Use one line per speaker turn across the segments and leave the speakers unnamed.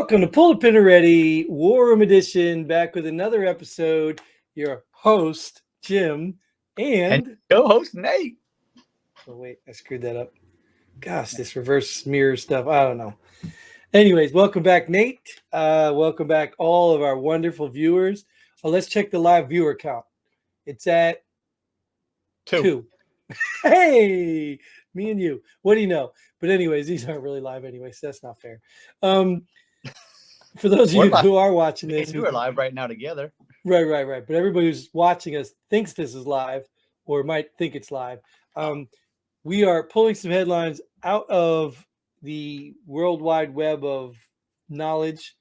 Welcome to Pull the Pin Ready, War Room Edition, back with another episode. Your host, Jim, and
co-host, Nate.
Oh, wait, I screwed that up. Gosh, this reverse mirror stuff, I don't know. Anyways, welcome back, Nate. Welcome back, all of our wonderful viewers. Let's check the live viewer count. It's at two. Hey, me and you. What do you know? But anyways, these aren't really live anyway, so that's not fair. For those of you who are watching this,
we're live right now together.
Right. But everybody who's watching us thinks this is live or might think it's live. We are pulling some headlines out of the World Wide Web of knowledge,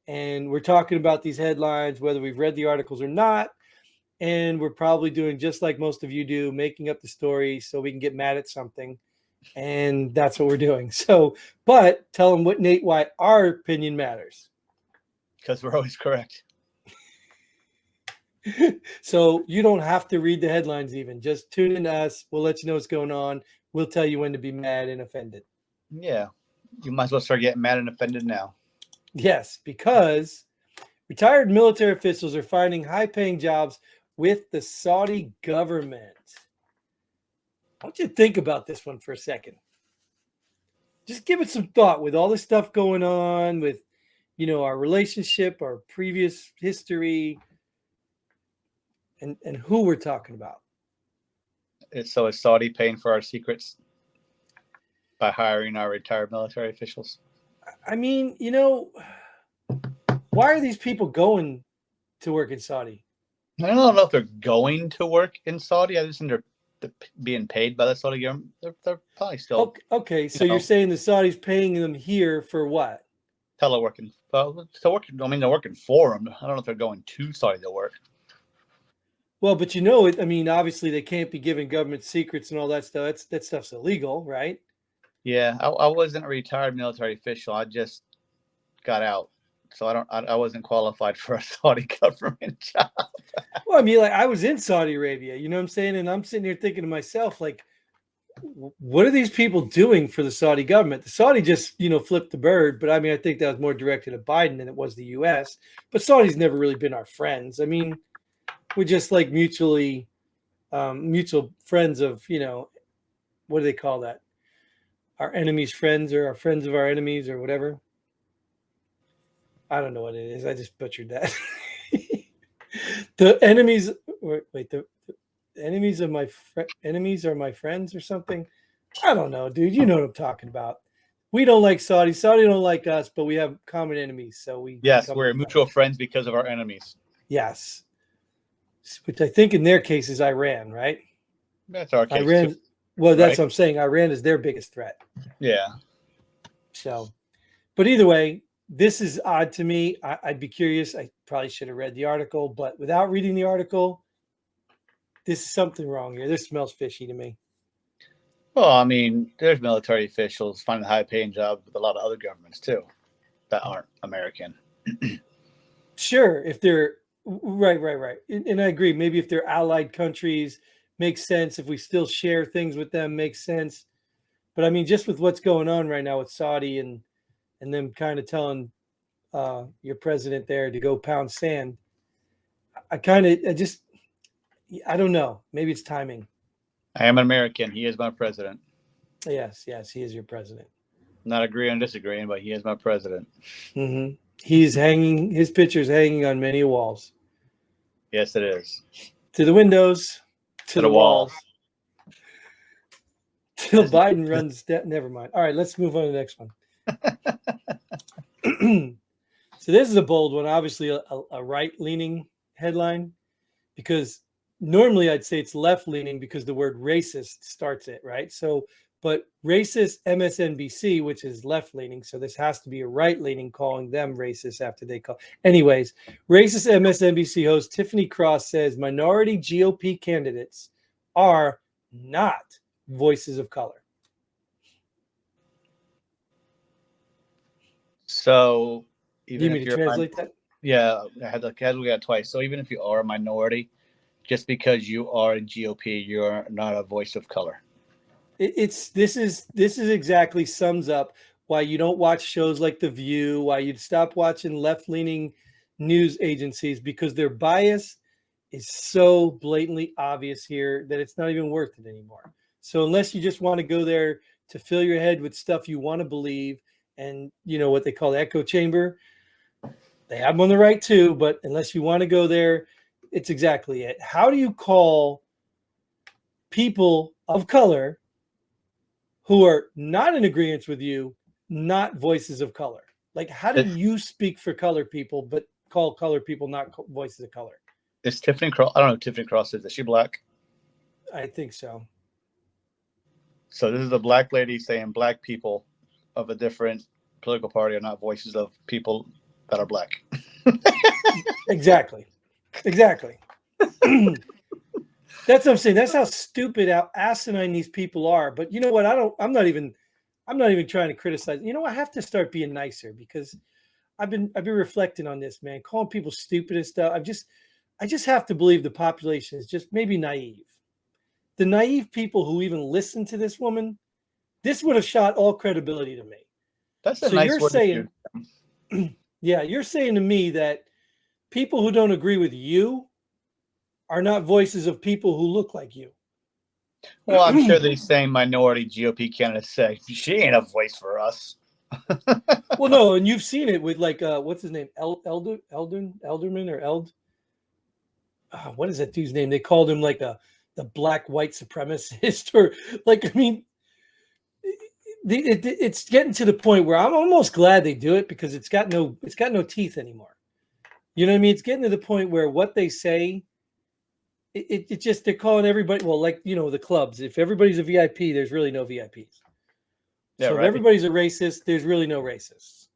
and we're talking about these headlines, whether we've read the articles or not. And we're probably doing just like most of you do, making up the story so we can get mad at something. And that's what we're doing. So, but tell them what, Nate, why our opinion matters.
Because we're always correct.
So you don't have to read the headlines even. Just tune in to us. We'll let you know what's going on. We'll tell you when to be mad and offended.
Yeah. You might as well start getting mad and offended now.
Yes, because retired military officials are finding high-paying jobs with the Saudi government. I want you to think about this one for a second. Just give it some thought with all this stuff going on with, our relationship, our previous history, and who we're talking about.
So is Saudi paying for our secrets by hiring our retired military officials?
I mean, why are these people going to work in Saudi?
I don't know if they're going to work in Saudi. I just think they're being paid by the Saudi government. They're probably still.
Okay, so you're saying the Saudis paying them here for what?
Teleworking. They're working for them. I don't know if they're going to Saudi to work.
Well, but obviously they can't be giving government secrets and all that stuff. That stuff's illegal, right?
Yeah, I wasn't a retired military official. I just got out. So I wasn't qualified for a Saudi government job.
Well, I was in Saudi Arabia, you know what I'm saying? And I'm sitting here thinking to myself, what are these people doing for the Saudi government? The Saudi just, flipped the bird. But I think that was more directed at Biden than it was the U.S. But Saudi's never really been our friends. We're just like mutual friends of, what do they call that? Our enemies' friends, or our friends of our enemies, or whatever. I don't know what it is. I just butchered that. The enemies, the enemies of my enemies are my friends or something. I don't know, dude. You know what I'm talking about. We don't like Saudi. Saudi don't like us, but we have common enemies. So
we're mutual friends because of our enemies.
Yes. Which I think in their case is Iran, right?
That's our case.
Iran.
Too.
Well, that's what I'm saying. Iran is their biggest threat.
Yeah.
So, but either way, this is odd to me. I'd be curious. I probably should have read the article, but without reading the article, this is something wrong here. This smells fishy to me.
Well, there's military officials finding high-paying jobs with a lot of other governments too that aren't American.
Sure, if they're right. And I agree. Maybe if they're allied countries, makes sense. If we still share things with them, makes sense. But just with what's going on right now with Saudi and them kind of telling your president there to go pound sand, I don't know. Maybe it's timing.
I am an American. He is my president.
Yes, he is your president.
Not agreeing and disagreeing, but he is my president.
Mm-hmm. His picture's hanging on many walls.
Yes, it is.
To the windows, to the walls. Till Biden runs down. Never mind. All right, let's move on to the next one. So this is a bold one, obviously a right-leaning headline, because normally I'd say it's left-leaning because the word racist starts it, right? So, but racist MSNBC, which is left-leaning, so this has to be a right-leaning calling them racist after they call. Anyways, racist MSNBC host Tiffany Cross says minority GOP candidates are not voices of color.
So,
even you mean to translate that?
Yeah, I had to look at it twice. So even if you are a minority, just because you are in GOP, you're not a voice of color.
This is exactly sums up why you don't watch shows like The View, why you'd stop watching left-leaning news agencies, because their bias is so blatantly obvious here that it's not even worth it anymore. So unless you just want to go there to fill your head with stuff you want to believe, and you know what they call the echo chamber, they have them on the right too, but unless you want to go there, it's exactly it. How do you call people of color who are not in agreement with you not voices of color? Like, how do you speak for color people but call color people not voices of color?
Is Tiffany Cross? I don't know who Tiffany Cross is. Is she black?
I think so.
So this is a black lady saying black people of a different political party are not voices of people that are black.
Exactly. That's what I'm saying. That's how stupid, how asinine these people are. But you know what? I'm not even trying to criticize. You know, I have to start being nicer, because I've been reflecting on this, man. Calling people stupid and stuff. I just have to believe the population is just maybe naive. The naive people who even listen to this woman, this would have shot all credibility to me.
That's a nice word to
use. Yeah, you're saying to me that people who don't agree with you are not voices of people who look like you.
Well, I'm sure these same minority GOP candidates say she ain't a voice for us.
Well, no, and you've seen it with like what's his name, Elderman or Eld. What is that dude's name? They called him like the black white supremacist, or like, I mean, it's getting to the point where I'm almost glad they do it, because it's got no teeth anymore. You know what I mean? It's getting to the point where what they say, it just, they're calling everybody, well, like, you know, the clubs. If everybody's a VIP, there's really no VIPs.
Yeah,
so
right.
If everybody's a racist, there's really no racists.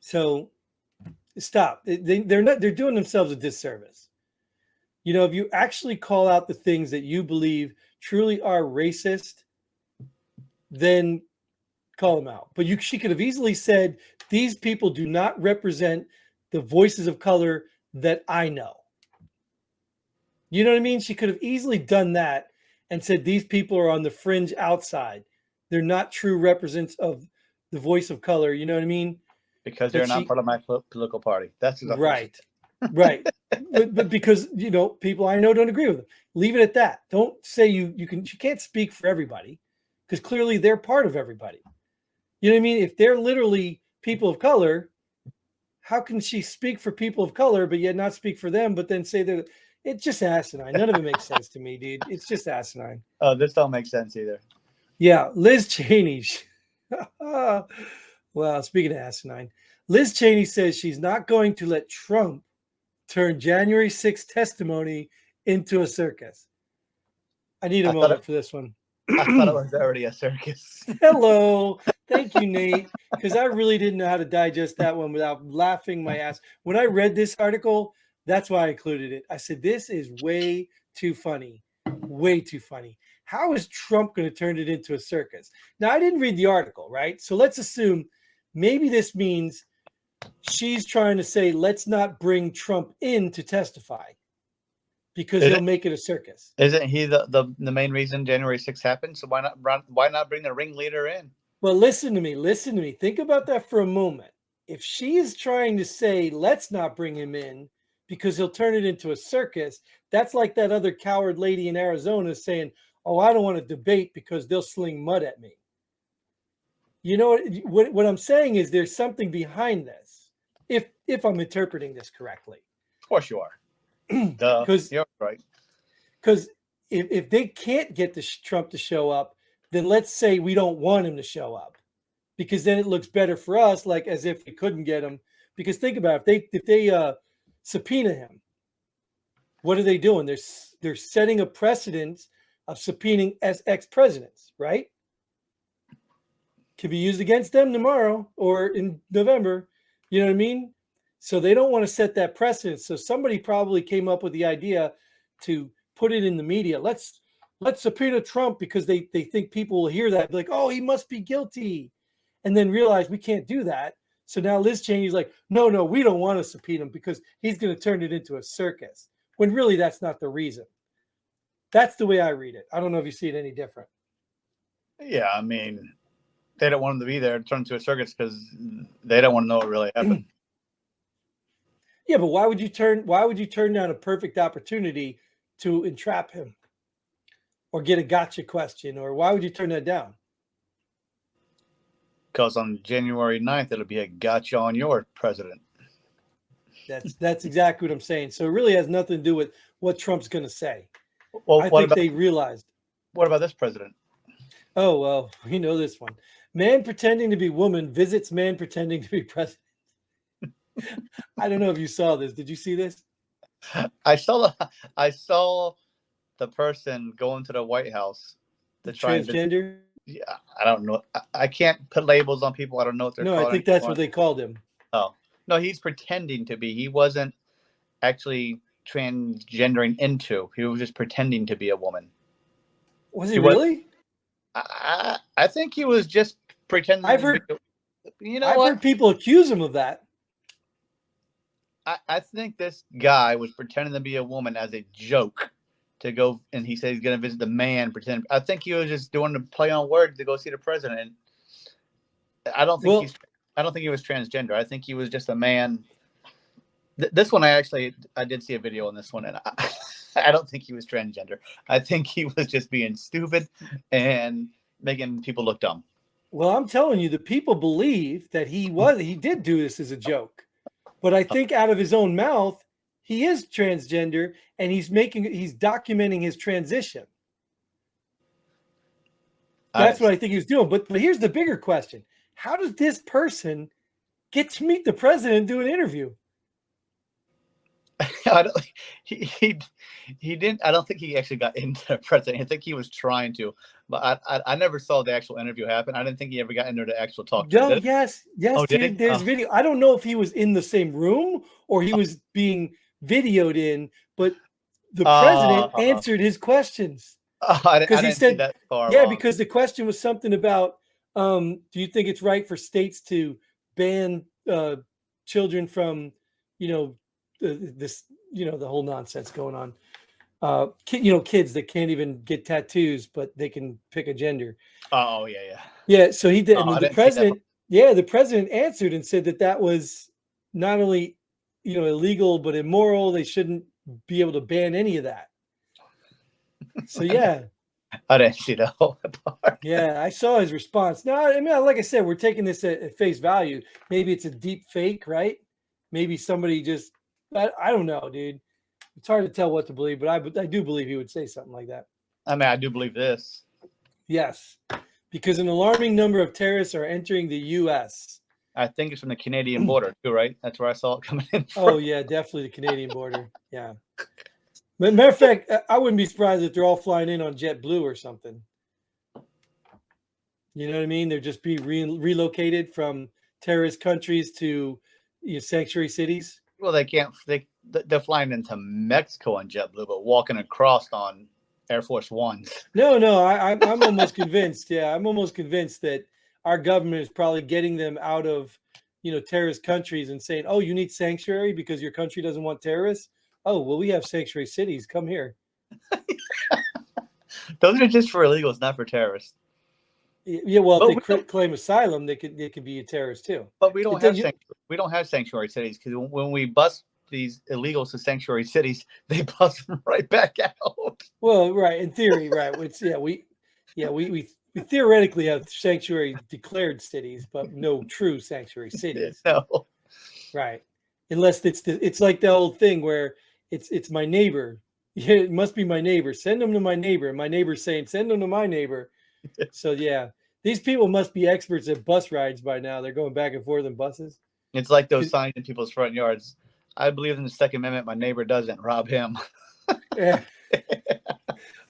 So stop. They're doing themselves a disservice. You know, if you actually call out the things that you believe truly are racist, then call them out. But she could have easily said, these people do not represent the voices of color that I know. You know what I mean? She could have easily done that and said, these people are on the fringe outside. They're not true representatives of the voice of color. You know what I mean?
Because they're not part of my political party. That's exactly
right. Right. but because, you know, people I know don't agree with them. Leave it at that. Don't say you can't speak for everybody, because clearly they're part of everybody. You know what I mean? If they're literally people of color, how can she speak for people of color but yet not speak for them, but then say that it's just asinine? None of it makes sense to me, dude. It's just asinine.
Oh, this don't make sense either.
Yeah, Liz Cheney. Well, speaking of asinine, Liz Cheney says she's not going to let Trump turn January 6th testimony into a circus. I need a moment for this one.
I thought it was already a circus.
Hello. Thank you, Nate, because I really didn't know how to digest that one without laughing my ass. When I read this article, that's why I included it. I said, this is way too funny. Way too funny. How is Trump going to turn it into a circus? Now, I didn't read the article, right? So let's assume maybe this means she's trying to say, let's not bring Trump in to testify, because he'll make it a circus.
Isn't he the main reason January 6th happened? So why not bring the ringleader in?
Well, listen to me. Think about that for a moment. If she is trying to say, let's not bring him in because he'll turn it into a circus, that's like that other coward lady in Arizona saying, oh, I don't want to debate because they'll sling mud at me. You know what I'm saying is there's something behind this, if I'm interpreting this correctly.
Of course you are. Because you're right.
Because if they can't get Trump to show up, then let's say we don't want him to show up, because then it looks better for us, like as if we couldn't get him. Because think about it, if they subpoena him, what are they doing? They're setting a precedent of subpoenaing ex-presidents, right? Could be used against them tomorrow or in November. You know what I mean? So they don't want to set that precedent. So somebody probably came up with the idea to put it in the media. Let's subpoena Trump, because they think people will hear that, like, oh, he must be guilty, and then realize we can't do that. So now Liz Cheney's like, no, we don't want to subpoena him because he's going to turn it into a circus, when really that's not the reason. That's the way I read it. I don't know if you see it any different.
Yeah, I mean, they don't want him to be there and turn into a circus because they don't want to know what really happened.
Yeah, but why would you turn down a perfect opportunity to entrap him or get a gotcha question? Or why would you turn that down?
Because on January 9th, it'll be a gotcha on your president.
That's exactly what I'm saying. So it really has nothing to do with what Trump's going to say.
Well,
I think they realized.
What about this president?
Oh, well, we know this one. Man pretending to be woman visits man pretending to be president. I don't know if you saw this. Did you see this?
I saw the person go into the White House to try
transgender.
Yeah, I don't know. I can't put labels on people. I don't know what they're called.
No, I think that's what they called him.
Oh no, he's pretending to be. He wasn't actually transgendering into. He was just pretending to be a woman.
Was he really?
I think he was just pretending.
I've heard.
You know,
I've heard people accuse him of that.
I think this guy was pretending to be a woman as a joke to go, and he said he's going to visit the man. Pretend. I think he was just doing the play on words to go see the president. And I don't think I don't think he was transgender. I think he was just a man. This one, I did see a video on this one, and I don't think he was transgender. I think he was just being stupid and making people look dumb.
Well, I'm telling you, the people believe that he did do this as a joke. But I think out of his own mouth, he is transgender, and he's documenting his transition. That's what I think he was doing. But here's the bigger question. How does this person get to meet the president and do an interview?
He didn't. I don't think he actually got into the president. I think he was trying to, but I never saw the actual interview happen. I didn't think he ever got into the actual talk.
No, yes, dude, there's video. I don't know if he was in the same room or he was being videoed in, but the president answered his questions.
Because he said that far.
Yeah, because the question was something about, do you think it's right for states to ban children from, this, the whole nonsense going on. Kids that can't even get tattoos, but they can pick a gender.
Oh yeah.
Yeah. So he did. And the president answered and said that was not only, illegal, but immoral. They shouldn't be able to ban any of that. So yeah.
I didn't see the whole part.
Yeah, I saw his response. No, I mean, like I said, we're taking this at face value. Maybe it's a deep fake, right? Maybe somebody just, I don't know, dude. It's hard to tell what to believe, but I do believe he would say something like that.
I mean, I do believe this.
Yes, because an alarming number of terrorists are entering the U.S.
I think it's from the Canadian border too, right? That's where I saw it coming in from.
Oh, yeah, definitely the Canadian border. Yeah. But matter of fact, I wouldn't be surprised if they're all flying in on JetBlue or something. You know what I mean? They're just being relocated from terrorist countries to sanctuary cities.
Well, they can't. They're flying into Mexico on JetBlue, but walking across on Air Force Ones.
No, I'm almost convinced. Yeah, I'm almost convinced that our government is probably getting them out of, terrorist countries and saying, "Oh, you need sanctuary because your country doesn't want terrorists." Oh, well, we have sanctuary cities. Come here.
Those are just for illegals, not for terrorists.
Yeah, well, if they claim asylum, they could be a terrorist too.
But we don't have sanctuary cities because when we bust these illegals to sanctuary cities, they bust them right back out.
Well, right, in theory, right. We theoretically have sanctuary declared cities, but no true sanctuary cities.
No.
Right. Unless it's like the old thing where it's my neighbor. Yeah, it must be my neighbor. Send them to my neighbor. And my neighbor's saying, send them to my neighbor. So yeah, these people must be experts at bus rides by now. They're going back and forth in buses.
It's like those signs in people's front yards. I believe in the Second Amendment. My neighbor doesn't. Rob him.
Yeah.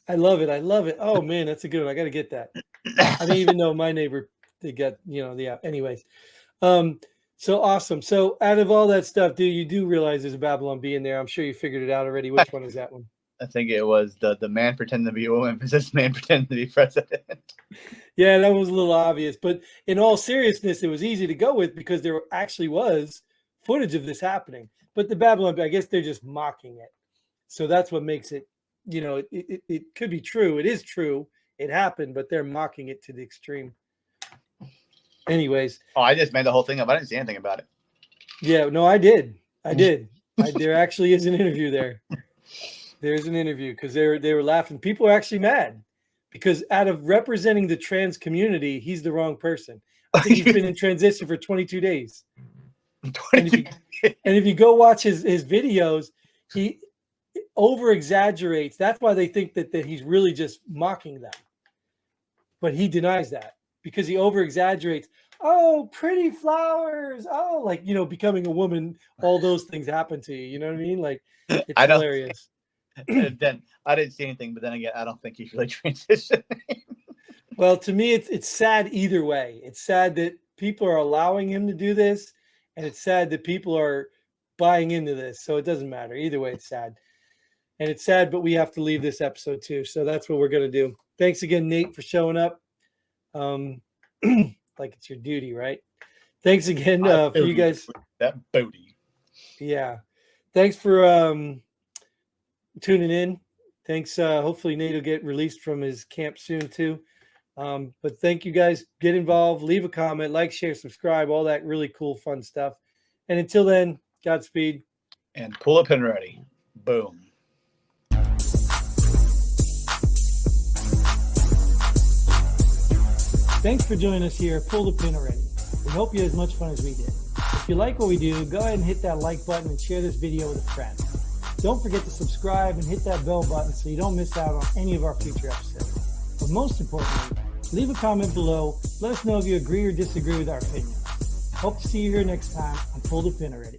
I love it. Oh man, that's a good one. I got to get that. I mean, even though my neighbor, they got, yeah. Anyways. So awesome. So out of all that stuff, you do realize there's a Babylon Bee in there. I'm sure you figured it out already. Which one is that one?
I think it was the man pretending to be a woman because this man pretending to be president.
Yeah, that was a little obvious. But in all seriousness, it was easy to go with because there actually was footage of this happening. But the Babylon Bee, I guess they're just mocking it. So that's what makes it, it could be true. It is true. It happened, but they're mocking it to the extreme. Anyways.
Oh, I just made the whole thing up. I didn't see anything about it.
Yeah, no, I did. There actually is an interview there. There's an interview because they were laughing. People are actually mad because out of representing the trans community, he's the wrong person. I think he's been in transition for 22 days. And if you go watch his videos, he over exaggerates. That's why they think that he's really just mocking them. But he denies that because he over exaggerates. Oh, pretty flowers. Oh, like, becoming a woman, all those things happen to you. You know what I mean? Like, it's hilarious.
Then I didn't see anything, but then again, I don't think he's really transitioning.
Well, to me, it's sad either way. It's sad that people are allowing him to do this, and it's sad that people are buying into this. So it doesn't matter. Either way, it's sad. And it's sad, but we have to leave this episode too. So that's what we're going to do. Thanks again, Nate, for showing up. Like it's your duty, right? Thanks again for you guys.
That booty.
Yeah. Thanks for tuning in. Thanks. Hopefully Nate will get released from his camp soon too. But thank you guys. Get involved. Leave a comment. Like, share, subscribe. All that really cool, fun stuff. And until then, Godspeed.
And pull up and ready. Boom.
Thanks for joining us here at Pull the Pin Already. We hope you had as much fun as we did. If you like what we do, go ahead and hit that like button and share this video with a friend. Don't forget to subscribe and hit that bell button so you don't miss out on any of our future episodes. But most importantly, leave a comment below. Let us know if you agree or disagree with our opinions. Hope to see you here next time on Pull the Pin Already.